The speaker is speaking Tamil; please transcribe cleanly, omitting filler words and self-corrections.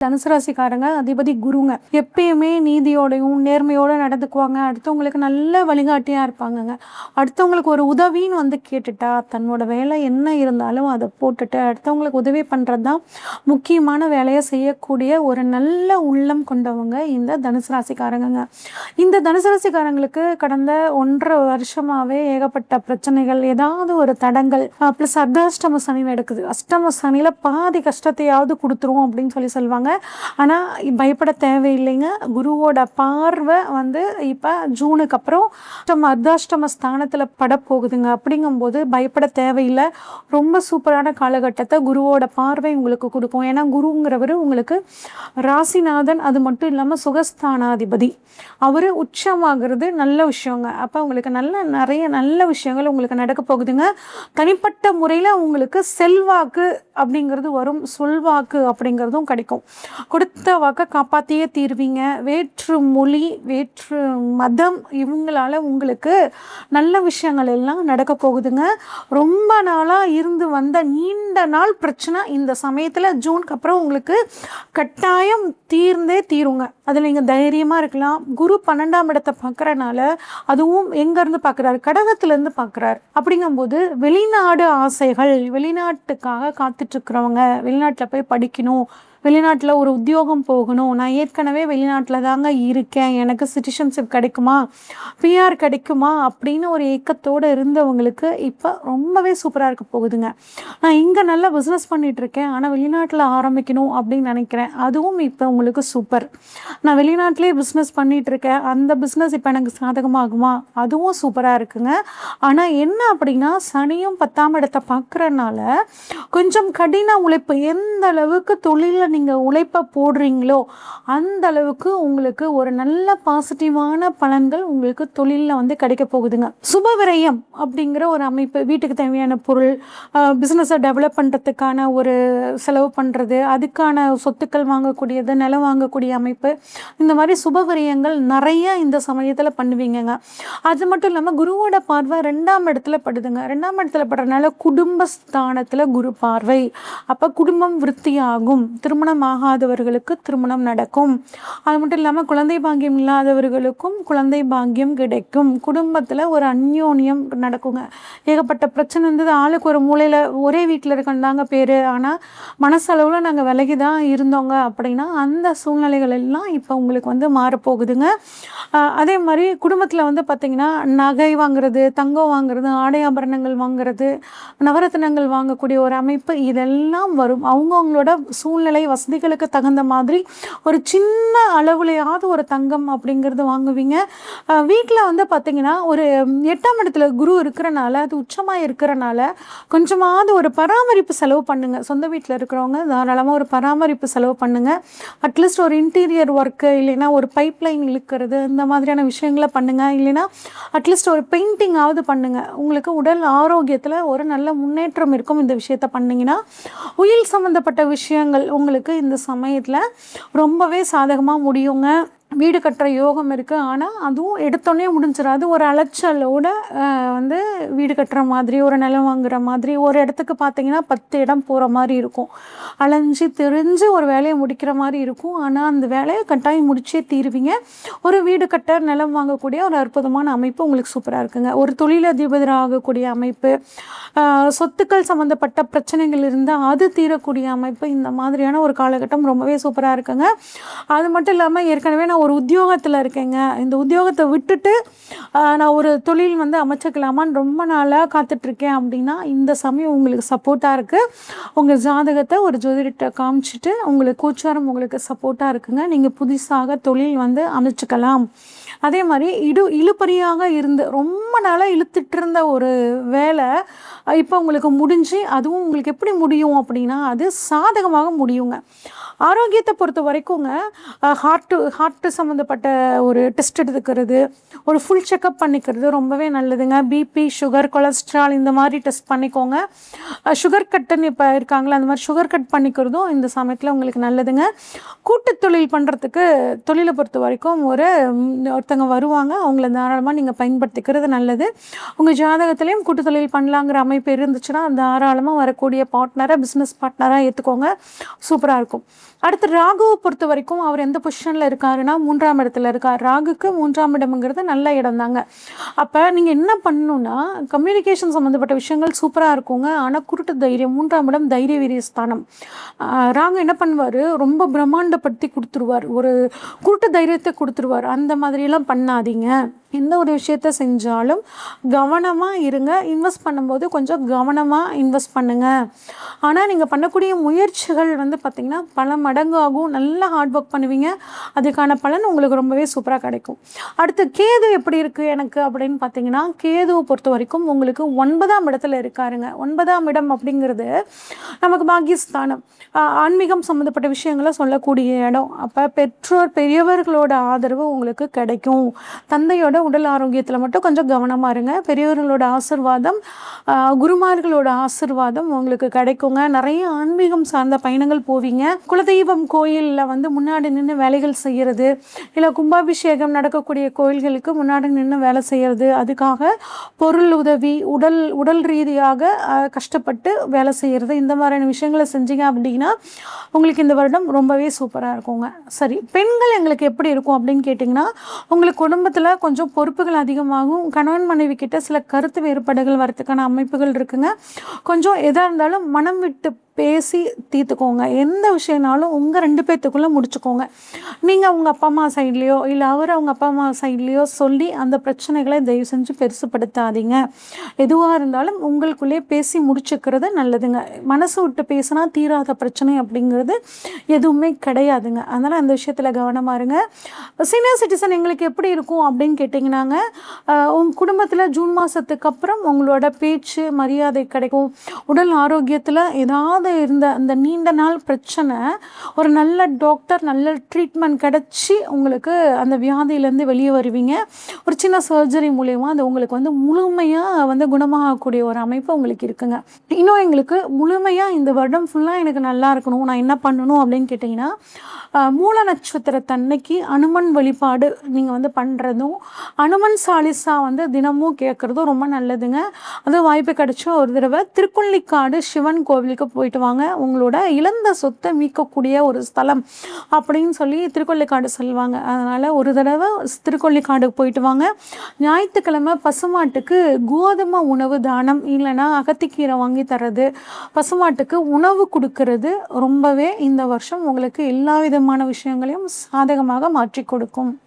தனுசு ராசிக்காரங்க அதிபதி குருங்க. எப்பயுமே நீதியோடையும் நேர்மையோட நடந்துக்குவாங்க. அடுத்தவங்களுக்கு நல்ல வழிகாட்டியா இருப்பாங்கங்க. அடுத்தவங்களுக்கு ஒரு உதவின்னு வந்து கேட்டுட்டா தன்னோட வேலை என்ன இருந்தாலும் அதை போட்டுட்டு அடுத்தவங்களுக்கு உதவி பண்றது தான் முக்கியமான வேலையை செய்யக்கூடிய ஒரு நல்ல உள்ளம் கொண்டவங்க இந்த தனுசு ராசிக்காரங்க. இந்த தனுசு ராசிக்காரங்களுக்கு கடந்த 1.5 வருஷமாவே ஏகப்பட்ட பிரச்சனைகள், ஏதாவது ஒரு தடங்கள், ப்ளஸ் அர்த்தாஷ்டம சனி நடக்குது. அஷ்டம சனியில பாதி கஷ்டத்தையாவது கொடுத்துரும் அப்படின்னு சொல்லுவாங்க. ஆனால் பயப்பட தேவையில்லைங்க. குருவோட பார்வை வந்து இப்போ ஜூனுக்கு அப்புறம் அர்த்தாஷ்டம ஸ்தானத்தில் பட போகுதுங்க. அப்படிங்கும்போது பயப்பட தேவையில்லை. ரொம்ப சூப்பரான காலகட்டத்தை குருவோட பார்வை உங்களுக்கு கொடுக்கும். ஏன்னா குருங்கிறவர் உங்களுக்கு ராசிநாதன், அது மட்டும் இல்லாமல் சுகஸ்தானாதிபதி. அவர் உச்சமாகிறது நல்ல விஷயங்க. அப்போ உங்களுக்கு நிறைய நல்ல விஷயங்கள் உங்களுக்கு நடக்க போகுதுங்க. தனிப்பட்ட முறையில் உங்களுக்கு செல்வாக்கு அப்படிங்கிறது வரும், சொல்வாக்கு அப்படிங்கிறதும் கிடைக்கும். கொடுத்த வாக்கை காப்பாற்றியே தீர்வீங்க. வேற்று மொழி, வேற்று மதம் இவங்களால உங்களுக்கு நல்ல விஷயங்கள் எல்லாம் நடக்க போகுதுங்க. ரொம்ப நாளாக இருந்து வந்த நீண்ட நாள் பிரச்சனை இந்த சமயத்தில் ஜூனுக்கு அப்புறம் உங்களுக்கு கட்டாயம் தீர்ந்தே தீருங்க. அதில் நீங்கள் தைரியமாக இருக்கலாம். குரு 12ஆம் இடத்தை பார்க்குறனால, அதுவும் எங்கேருந்து பார்க்குறாரு, கடகத்துலேருந்து பார்க்குறாரு. அப்படிங்கும்போது வெளிநாடு ஆசைகள், வெளிநாட்டுக்காக காத்துட்ருக்கிறவங்க, வெளிநாட்டில் போய் படிக்கணும், வெளிநாட்டில் ஒரு உத்தியோகம் போகணும், நான் ஏற்கனவே வெளிநாட்டில் தாங்க இருக்கேன், எனக்கு சிட்டிசன்ஷிப் கிடைக்குமா, பிஆர் கிடைக்குமா அப்படின்னு ஒரு ஏக்கத்தோடு இருந்தவங்களுக்கு இப்போ ரொம்பவே சூப்பராக இருக்க போகுதுங்க. நான் இங்கே நல்லா பிஸ்னஸ் பண்ணிகிட்ருக்கேன், ஆனால் வெளிநாட்டில் ஆரம்பிக்கணும் அப்படின்னு நினைக்கிறேன், அதுவும் இப்போ உங்களுக்கு சூப்பர். நான் வெளிநாட்டிலே பிஸ்னஸ் பண்ணிகிட்ருக்கேன், அந்த பிஸ்னஸ் இப்போ எனக்கு சாதகமாகுமா, அதுவும் சூப்பராக இருக்குங்க. ஆனால் என்ன அப்படின்னா சனியும் 10ஆம் இடத்தை பார்க்குறனால கொஞ்சம் கடின உழைப்பு, எந்த அளவுக்கு தொழிலில் நீங்கள் உழைப்பை போடுறீங்களோ அந்த அளவுக்கு உங்களுக்கு ஒரு நல்ல பாசிட்டிவான பலன்கள் உங்களுக்கு தொழிலில் வந்து கிடைக்க போகுதுங்க. சுபவிரயம் அப்படிங்கிற ஒரு அமைப்பு, வீட்டுக்கு தேவையான பொருள், பிஸ்னஸை டெவலப் பண்ணுறதுக்கான ஒரு செலவு பண்ணுறது, அதுக்கான சொத்துக்கள் வாங்கக்கூடியது, நிலம் வாங்கக்கூடிய அமைப்பு, இந்த மாதிரி சுபவிரயங்கள் நிறைய இந்த சமயத்தில் பண்ணுவீங்கங்க. அது மட்டும் இல்லாமல் குருவோட பார்வை 2ஆம் இடத்துல படுதுங்க. 2ஆம் இடத்துல படுறதுனால குடும்பஸ்தானத்தில் குரு பார்வை. அப்போ குடும்பம் விருத்தியாகும், திருமணம் ஆகாதவர்களுக்கு திருமணம் நடக்கும். அது மட்டும் இல்லாமல் குழந்தை பாக்கியம் இல்லாதவர்களுக்கும் குழந்தை பாக்கியம் கிடைக்கும். குடும்பத்தில் ஒரு அந்யோன்யம் நடக்குங்க. ஏகப்பட்ட பிரச்சனை இருந்தது, ஆளுக்கு ஒரு மூலையில் ஒரே வீட்டில் இருக்கந்தாங்க பேர், ஆனால் மனசளவில் நாங்கள் விலகி தான் இருந்தோங்க அப்படின்னா அந்த சூழ்நிலைகள் எல்லாம் இப்போ உங்களுக்கு வந்து மாறப்போகுதுங்க. அதே மாதிரி குடும்பத்தில் வந்து பார்த்திங்கன்னா நகை வாங்குறது, தங்கம் வாங்குறது, ஆடை ஆபரணங்கள் வாங்குறது, நவரத்னங்கள் வாங்கக்கூடிய ஒரு அமைப்பு இதெல்லாம் வரும். அவங்கவுங்களோட சூழ்நிலை வசதிகளுக்கு தகுந்த மாதிரி ஒரு சின்ன அளவுலையாவது ஒரு தங்கம் அப்படிங்கிறது வாங்குவீங்க. வீட்டில் வந்து பார்த்திங்கன்னா ஒரு 8ஆம் இடத்துல குரு இருக்கிறனால, அது உச்சமாக இருக்கிறனால கொஞ்சமாவது ஒரு பராமரிப்பு செலவு பண்ணுங்கள். சொந்த வீட்டில் இருக்கிறவங்க தாராளமாக ஒரு பராமரிப்பு செலவு பண்ணுங்கள். அட்லீஸ்ட் ஒரு இன்டீரியர் ஒர்க்கு, இல்லைன்னா ஒரு பைப் லைன் இழுக்கிறது, இந்த மாதிரியான விஷயங்களை பண்ணுங்கள். இல்லைன்னா அட்லீஸ்ட் ஒரு பெயிண்டிங்காவது பண்ணுங்கள். உங்களுக்கு உடல் ஆரோக்கியத்தில் ஒரு நல்ல முன்னேற்றம் இருக்கும் இந்த விஷயத்த பண்ணிங்கன்னா. உயிர் சம்மந்தப்பட்ட விஷயங்கள் உங்களுக்கு இந்த சமயத்தில் ரொம்பவே சாதகமாக முடியுங்க. வீடு கட்டுற யோகம் இருக்குது, ஆனால் அதுவும் எடுத்தோடனே முடிஞ்சிடாது. ஒரு அலைச்சலோடு வந்து வீடு கட்டுற மாதிரி, ஒரு நிலம் வாங்குகிற மாதிரி, ஒரு இடத்துக்கு பார்த்திங்கன்னா 10 இடம் போகிற மாதிரி இருக்கும். அலைஞ்சு தெரிஞ்சு ஒரு வேலையை முடிக்கிற மாதிரி இருக்கும், ஆனால் அந்த வேலையை கட்டாயம் முடிச்சே தீருவீங்க. ஒரு வீடு கட்ட, நிலம் வாங்கக்கூடிய ஒரு அற்புதமான அமைப்பு உங்களுக்கு சூப்பராக இருக்குங்க. ஒரு தொழிலதிபர் ஆகக்கூடிய அமைப்பு, சொத்துக்கள் சம்மந்தப்பட்ட பிரச்சனைகள் இருந்தால் அது தீரக்கூடிய அமைப்பு, இந்த மாதிரியான ஒரு காலகட்டம் ரொம்பவே சூப்பராக இருக்குங்க. அது மட்டும் இல்லாமல் ஏற்கனவே நான் ஒரு உத்தியோகத்தில் இருக்கேங்க, இந்த உத்தியோகத்தை விட்டுட்டு நான் ஒரு தொழில் வந்து அமைச்சுக்கலாமான்னு ரொம்ப நாளாக காத்துட்ருக்கேன் அப்படின்னா இந்த சமயம் உங்களுக்கு சப்போர்ட்டாக இருக்குது. உங்கள் ஜாதகத்தை ஒரு ஜோதிடத்தை காமிச்சிட்டு உங்களுக்கு கோச்சாரம் உங்களுக்கு சப்போர்ட்டாக இருக்குங்க. நீங்கள் புதுசாக தொழில் வந்து அமைச்சுக்கலாம். அதே மாதிரி இழுபறியாக இருந்து ரொம்ப நாளாக இழுத்துட்டு இருந்த ஒரு வேலை இப்போ உங்களுக்கு முடிஞ்சு, அதுவும் உங்களுக்கு எப்படி முடியும் அப்படின்னா அது சாதகமாக முடியுங்க. ஆரோக்கியத்தை பொறுத்த வரைக்குங்க ஹார்ட்டு சம்மந்தப்பட்ட ஒரு டெஸ்ட் எடுத்துக்கிறது, ஒரு ஃபுல் செக்கப் பண்ணிக்கிறது ரொம்பவே நல்லதுங்க. பிபி, சுகர், கொலஸ்ட்ரால் இந்த மாதிரி டெஸ்ட் பண்ணிக்கோங்க. சுகர் கட்டுன்னு இப்போ இருக்காங்களா, அந்த மாதிரி சுகர் கட் பண்ணிக்கிறதும் இந்த சமயத்தில் உங்களுக்கு நல்லதுங்க. கூட்டு தொழில் பண்ணுறதுக்கு தொழிலை பொறுத்த வரைக்கும் ஒருத்தங்க வருவாங்க, அவங்கள தாராளமாக நீங்கள் பயன்படுத்திக்கிறது நல்லது. உங்கள் ஜாதகத்துலேயும் கூட்டு தொழில் பண்ணலாங்கிற அமைப்பு இருந்துச்சுன்னா தாராளமாக வரக்கூடிய பார்ட்னரை பிஸ்னஸ் பார்ட்னராக ஏற்றுக்கோங்க, சூப்பராக இருக்கும். அடுத்து ராகுவை பொறுத்த வரைக்கும் அவர் எந்த பொசிஷனில் இருக்காருன்னா 3ஆம் இடத்துல இருக்கார். ராகுக்கு 3ஆம் இடம்ங்கிறது நல்ல இடம் தாங்க. அப்போ நீங்கள் என்ன பண்ணணும்னா, கம்யூனிகேஷன் சம்மந்தப்பட்ட விஷயங்கள் சூப்பராக இருக்குங்க. ஆனால் குருட்டு தைரியம், 3ஆம் இடம் தைரிய வீரிய ஸ்தானம். ராகு என்ன பண்ணுவார், ரொம்ப பிரம்மாண்டப்படுத்தி கொடுத்துருவார், ஒரு குருட்டு தைரியத்தை கொடுத்துருவார். அந்த மாதிரியெல்லாம் பண்ணாதீங்க. எந்த ஒரு விஷயத்த செஞ்சாலும் கவனமாக இருங்க. இன்வெஸ்ட் பண்ணும்போது கொஞ்சம் கவனமாக இன்வெஸ்ட் பண்ணுங்கள். ஆனால் நீங்கள் பண்ணக்கூடிய முயற்சிகள் வந்து பார்த்திங்கன்னா பல மடங்காகும். நல்லா ஹார்ட் ஒர்க் பண்ணுவீங்க. அதுக்கான பலன் உங்களுக்கு ரொம்பவே சூப்பராக கிடைக்கும். அடுத்து கேது எப்படி இருக்குது எனக்கு அப்படின்னு பார்த்தீங்கன்னா, கேதுவை பொறுத்த வரைக்கும் உங்களுக்கு 9ஆம் இடத்துல இருக்காருங்க. 9ஆம் இடம் அப்படிங்கிறது நமக்கு பாக்கியஸ்தானம், ஆன்மீகம் சம்மந்தப்பட்ட விஷயங்களை சொல்லக்கூடிய இடம். அப்போ பெற்றோர் பெரியவர்களோட ஆதரவு உங்களுக்கு கிடைக்கும். தந்தையோட உடல் ஆரோக்கியத்தில் மட்டும் கொஞ்சம் கவனமாக இருங்க. பெரியவர்களோட ஆசிர்வாதம், குருமார்களோட ஆசிர்வாதம் உங்களுக்கு கிடைக்குங்க. நிறைய ஆன்மீகம் சார்ந்த பயணங்கள் போவீங்க. குலதெய்வம் கோயிலில் வந்து முன்னாடி நின்று வேலைகள் செய்கிறது, இல்லை கும்பாபிஷேகம் நடக்கக்கூடிய கோயில்களுக்கு முன்னாடி நின்று வேலை செய்கிறது, அதுக்காக பொருள் உதவி, உடல் ரீதியாக கஷ்டப்பட்டு வேலை செய்கிறது, இந்த மாதிரியான விஷயங்களை செஞ்சீங்க அப்படின்னா உங்களுக்கு இந்த வருடம் ரொம்பவே சூப்பராக இருக்குங்க. சரி, பெண்கள் எங்களுக்கு எப்படி இருக்கும் அப்படின்னு கேட்டிங்கன்னா, உங்களுக்கு குடும்பத்தில் கொஞ்சம் பொறுப்புகள் அதிகமாகும். கணவன் மனைவி கிட்ட சில கருத்து வேறுபாடுகள் வரத்துக்கான அமைப்புகள் இருக்குங்க. கொஞ்சம் எதாக இருந்தாலும் மனம் விட்டு பேசி தீர்த்துக்கோங்க. எந்த விஷயம்னாலும் உங்கள் 2 பேர்த்துக்குள்ளே முடிச்சுக்கோங்க. நீங்கள் உங்கள் அப்பா அம்மா சைட்லேயோ இல்லை அவர் அவங்க அப்பா அம்மா சைட்லேயோ சொல்லி அந்த பிரச்சனைகளை தயவு செஞ்சு பெருசுப்படுத்தாதீங்க. எதுவாக இருந்தாலும் உங்களுக்குள்ளே பேசி முடிச்சுக்கிறது நல்லதுங்க. மனசு விட்டு பேசினா தீராத பிரச்சனை அப்படிங்கிறது எதுவுமே கிடையாதுங்க. அதனால் அந்த விஷயத்தில் கவனமாக இருங்க. சீனியர் சிட்டிசன் எங்களுக்கு எப்படி இருக்கும் அப்படின்னு கேட்டிங்கன்னாங்க, உங்கள் குடும்பத்தில் ஜூன் மாதத்துக்கு அப்புறம் உங்களோட பேச்சு மரியாதை கிடைக்கும். உடல் ஆரோக்கியத்தில் ஏதாவது இருந்த அந்த நீண்ட நாள் பிரச்சனை ஒரு நல்ல டாக்டர், நல்ல ட்ரீட்மெண்ட் கிடச்சி உங்களுக்கு அந்த வியாதியிலேருந்து வெளியே வருவீங்க. ஒரு சின்ன சர்ஜரி மூலயமா அது உங்களுக்கு வந்து முழுமையாக வந்து குணமாகக்கூடிய ஒரு அமைப்பு உங்களுக்கு இருக்குங்க. இன்னும் எங்களுக்கு முழுமையாக இந்த வருடம் ஃபுல்லாக எனக்கு நல்லா இருக்கணும், நான் என்ன பண்ணணும் அப்படின்னு கேட்டிங்கன்னா, மூல நட்சத்திரத்தன்னைக்கு அனுமன் வழிபாடு நீங்கள் வந்து பண்ணுறதும், அனுமன் சாலிசா வந்து தினமும் கேட்குறதும் ரொம்ப நல்லதுங்க. அது வாய்ப்பு கிடைச்சா ஒரு தடவை திருக்கொள்ளிக்காடு சிவன் கோவிலுக்கு போயிட்டு வாங்க. உங்களோட இழந்த சொத்தை மீட்கக்கூடிய ஒரு ஸ்தலம் அப்படின்னு சொல்லி திருக்கொள்ளிக்காடு சொல்லுவாங்க. அதனால் ஒரு தடவை திருக்கொள்ளிக்காடு போயிட்டு வாங்க. ஞாயிற்றுக்கிழமை பசுமாட்டுக்கு கோதுமை உணவு தானம், இல்லைன்னா அகத்திக்கீரை வாங்கி தர்றது, பசுமாட்டுக்கு உணவு கொடுக்கறது ரொம்பவே இந்த வருஷம் உங்களுக்கு எல்லா விதமான விஷயங்களையும் சாதகமாக மாற்றி கொடுக்கும்.